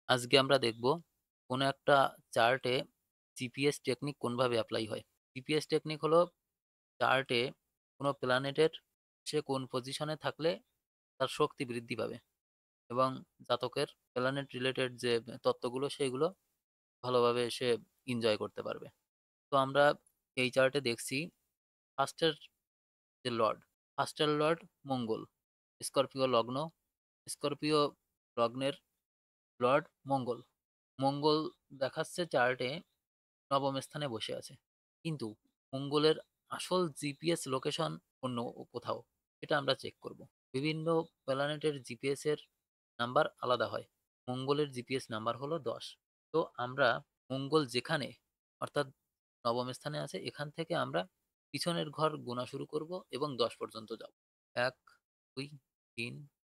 আজকে আমরা দেখব কোনো একটা চার্টে জিপিএস টেকনিক কোনভাবে এপ্লাই হয়। জিপিএস টেকনিক হলো চার্টে কোনো প্ল্যানেটের সে কোন পজিশনে থাকলে তার শক্তি বৃদ্ধি পাবে এবং জাতকের প্ল্যানেট রিলেটেড যে তত্ত্বগুলো সেগুলো ভালোভাবে সে এনজয় করতে পারবে। তো আমরা এই চার্টে দেখছি ফার্স্টের যে লর্ড, ফার্স্টের লর্ড মঙ্গল, স্করপিও লগ্ন, স্করপিও লগ্নের লর্ড মঙ্গল। মঙ্গল দেখাচ্ছে চার্টে নবম স্থানে বসে আছে। কিন্তু মঙ্গলের আসল জিপিএস লোকেশন অন্য কোথাও। এটা আমরা চেক করব। বিভিন্ন প্ল্যানেটের জিপিএস এর নাম্বার আলাদা হয়। মঙ্গলের জিপিএস নাম্বার হলো ১০। তো আমরা মঙ্গল যেখানে অর্থাৎ নবম স্থানে আছে এখান থেকে আমরা পিছনের ঘর গোনা শুরু করব এবং ১০ পর্যন্ত যাব। ১, ২, ৩,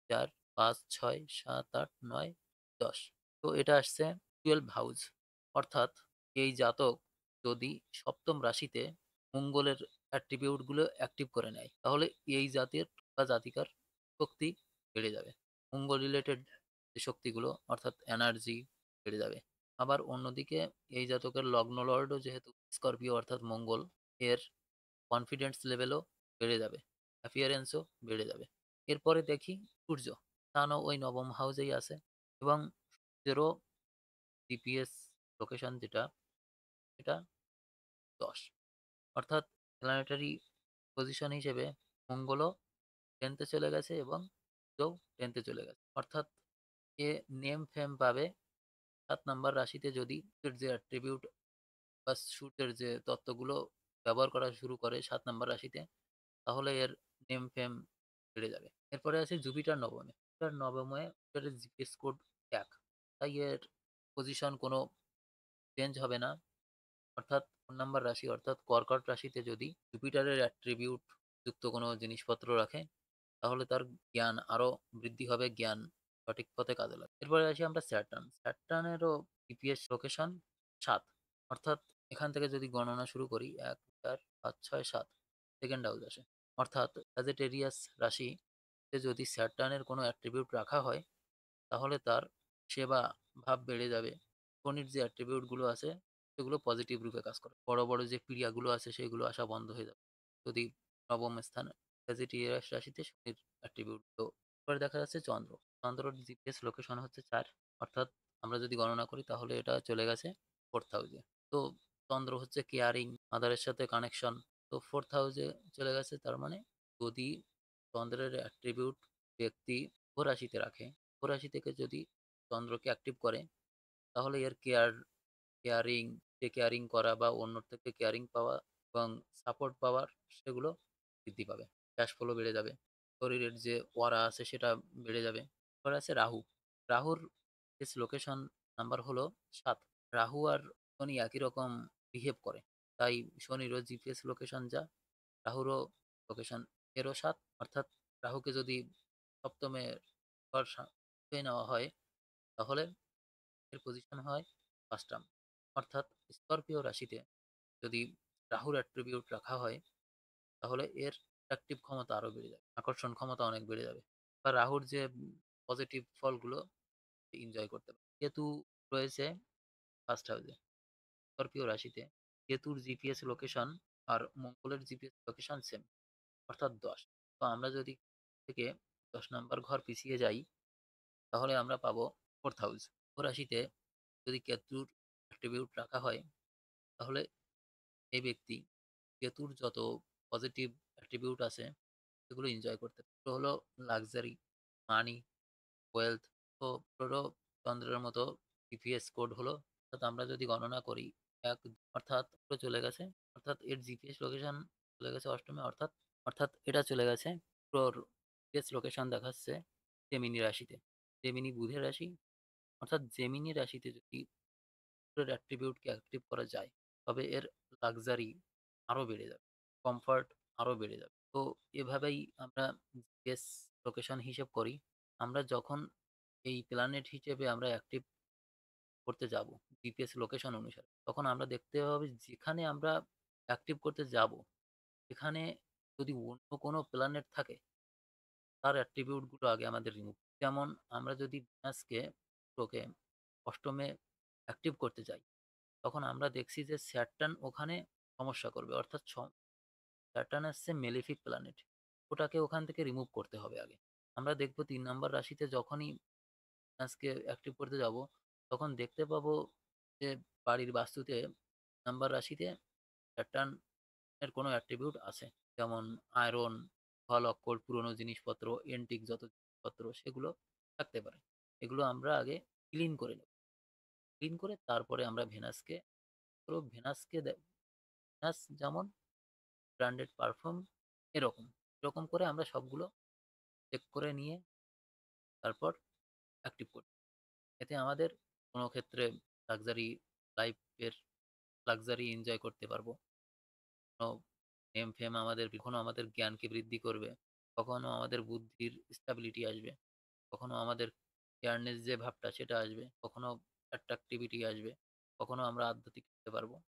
৪, ৫, ৬, ৭, ৮, ৯, ১০। তো এটা আসছে 12 হাউস। অর্থাৎ এই জাতক যদি সপ্তম রাশিতে মঙ্গলের অ্যাট্রিবিউট গুলো অ্যাক্টিভ করে নেয়, তাহলে এই জাতের বা জাতিকার শক্তি বেড়ে যাবে। মঙ্গল রিলেটেড যে শক্তিগুলো অর্থাৎ এনার্জি বেড়ে যাবে। আবার অন্যদিকে এই জাতকের লগ্ন লর্ডও যেহেতু স্করপিও অর্থাৎ মঙ্গল, এর কনফিডেন্স লেভেলও বেড়ে যাবে, অ্যাপিয়ারেন্সও বেড়ে যাবে। এরপরে দেখি সূর্য, সানও ওই নবম হাউসেই আছে এবং সূর্যেরও জিপিএস লোকেশন যেটা এটা ১০। অর্থাৎ প্ল্যানেটারি পজিশন হিসেবে মঙ্গলও 10 তে চলে গেছে এবং সূর্যও 10 তে চলে গেছে। অর্থাৎ এ নেম ফেম পাবে ৭ নাম্বার রাশিতে যদি এর যে অ্যাট্রিবিউট বা সূর্যের যে তত্ত্বগুলো ব্যবহার করা শুরু করে ৭ নাম্বার রাশিতে, তাহলে এর নেম ফেম বেড়ে যাবে। এরপরে আছে জুপিটার নবমে। জুপিটার নবমে এর জিপিএস কোড ১। তাই এর পজিশন কোনো চেঞ্জ হবে না। অর্থাৎ ৪ নাম্বার রাশি অর্থাৎ কর্কট রাশিতে যদি জুপিটারের অ্যাট্রিবিউট যুক্ত কোনো জিনিসপত্র রাখে, তাহলে তার জ্ঞান আরো বৃদ্ধি হবে, জ্ঞান সঠিক পথে কাজে লাগবে। এরপরে আসি আমরা স্যাটার্ন। স্যাটার্নেরও জিপিএস লোকেশন ৭। অর্থাৎ এখান থেকে যদি গণনা শুরু করি ১, ৪, ৫, ৬, ৭ সেকেন্ড হাউস আসে। অর্থাৎ স্যাজিটেরিয়াস রাশিতে যদি স্যাটার্নের কোনো অ্যাট্রিবিউট রাখা হয়, তাহলে তার সেবা ভাব বেড়ে যাবে। শনির যে অ্যাট্রিবিউট গুলো আছে সেগুলো পজিটিভ রূপে কাজ করে। বড়, বড় যে ক্রিয়াগুলো আছে সেগুলো আসা বন্ধ হয়ে যাবে। যদি নবম স্থানে স্যাজিটেরিয়াস রাশিতে শনির অ্যাট্রিবিউট তো এবারে দেখা যাচ্ছে চন্দ্র। চন্দ্রর জিপিএস লোকেশন হচ্ছে ৪। অর্থাৎ আমরা যদি গণনা করি তাহলে এটা চলে গেছে 4th হাউসে। তো চন্দ্র হচ্ছে কেয়ারিং, মাদারের সাথে কানেকশন। তো 4th হাউসে চলে গেছে তার মানে যদি চন্দ্রের অ্যাট্রিবিউট ব্যক্তি রাশিতে রাখে, রাশি থেকে যদি চন্দ্রকে অ্যাক্টিভ করে তাহলে এর কেয়ারিং, কেয়ারিং করা বা অন্যর থেকে কেয়ারিং পাওয়া এবং সাপোর্ট পাওয়ার সেগুলো বৃদ্ধি পাবে। ক্যাশ ফ্লো বেড়ে যাবে। শরীরের যে অরা আছে সেটা বেড়ে যাবে। এরপরে আছে রাহু। রাহুর এস লোকেশন নাম্বার হলো ৭। রাহু আর শনি একই রকম বিহেভ করে। তাই শনিরও জিপিএস লোকেশন যা, রাহুরও লোকেশন এরও ৭। অর্থাৎ রাহুকে যদি সপ্তমে ঘর ছুঁয়ে নেওয়া হয় তাহলে এর পজিশন হয় ৫ম। অর্থাৎ স্করপিও রাশিতে যদি রাহুর অ্যাট্রিবিউট রাখা হয় তাহলে এর অ্যাট্রাকটিভ ক্ষমতা আরো বেড়ে যাবে। আকর্ষণ ক্ষমতা অনেক বেড়ে যাবে। বা রাহুর যে পজিটিভ ফলগুলো এনজয় করতে পারে। কেতু রয়েছে 1st হাউসে স্করপিও রাশিতে। কেতুর জিপিএস লোকেশন আর মঙ্গলের জিপিএস লোকেশন সেম অর্থাৎ ১০। তো আমরা যদি থেকে ১০ নাম্বার ঘর পিছিয়ে যাই তাহলে আমরা পাবো 4th হাউস। রাশিতে যদি কেতুর অ্যাট্রিবিউট রাখা হয় তাহলে এই ব্যক্তি কেতুর যত পজিটিভ অ্যাট্রিবিউট আছে সেগুলো এনজয় করতে পারে। তো হলো লাক্সারি, মানি, ওয়েলথ। তো এটারও চন্দ্রের মতো জিপিএস কোড হলো অর্থাৎ আমরা যদি গণনা করি ১ অর্থাৎ পুরো চলে গেছে। অর্থাৎ এর জিপিএস লোকেশন চলে গেছে ৮ম এ অর্থাৎ এটা চলে গেছে পুরোর জিপিএস লোকেশন দেখাচ্ছে জেমিনি রাশিতে। জেমিনি বুধের রাশি অর্থাৎ জেমিনি রাশিতে যদি এর অ্যাট্রিবিউটকে অ্যাক্টিভ করা যায়, তবে এর লাক্সারি আরো বেড়ে যাবে। কমফোর্ট আরো বেড়ে যাবে। তো এভাবেই আমরা জিপিএস লোকেশন হিসেব করি। আমরা যখন এই প্ল্যানেট হিসেবে আমরা অ্যাক্টিভ করতে যাব জিপিএস লোকেশন অনুসারে, তখন আমরা দেখতে হবে যেখানে আমরা অ্যাক্টিভ করতে যাব, সেখানে যদি অন্য কোনো প্ল্যানেট থাকে, তার অ্যাট্রিবিউট গুলো আগে আমাদের রিমুভ যেমন আমরা যদি ভেনাসকে, শুক্রকে অষ্টমে অ্যাক্টিভ করতে যাই, তখন আমরা দেখছি যে স্যাটার্ন ওখানে সমস্যা করবে। অর্থাৎ স্যাটার্ন আসছে মেলিফিক প্ল্যানেট। ওটাকে ওখান থেকে রিমুভ করতে হবে আগে। আমরা দেখব ৩ নাম্বার রাশিতে যখনই ভেনাসকে অ্যাক্টিভ করতে যাব, তখন দেখতে পাবো যে বাড়ির বাস্তুতে নাম্বার রাশিতে স্যাটার্ন এর কোনো অ্যাট্রিবিউট আছে। যেমন আয়রন, ফল-অক্ষর, পুরনো জিনিসপত্র, এন্টিক যত জিনিসপত্র সেগুলো থাকতে পারে। এগুলো আমরা আগে ক্লিন করে নেব। ক্লিন করে তারপরে আমরা ভেনাসকে পুরো ভেনাস যেমন ব্র্যান্ডেড পারফিউম এরকম। এরকম করে আমরা সবগুলো চেক করে নিয়ে তারপর অ্যাক্টিভ করি। এতে আমাদের কোনো ক্ষেত্রে লাক্সারি লাইফের লাক্সারি এনজয় করতে পারবো। কোনো নেম-ফেম কখনো আমাদের জ্ঞানকে বৃদ্ধি করবে, কখনো আমাদের বুদ্ধির স্টেবিলিটি আসবে, কখনো আমাদের ফেয়ারনেস যে ভাবটা সেটা আসবে, কখনো অ্যাট্রাক্টিভিটি আসবে, কখনো আমরা আধ্যাত্মিক হতে পারবো।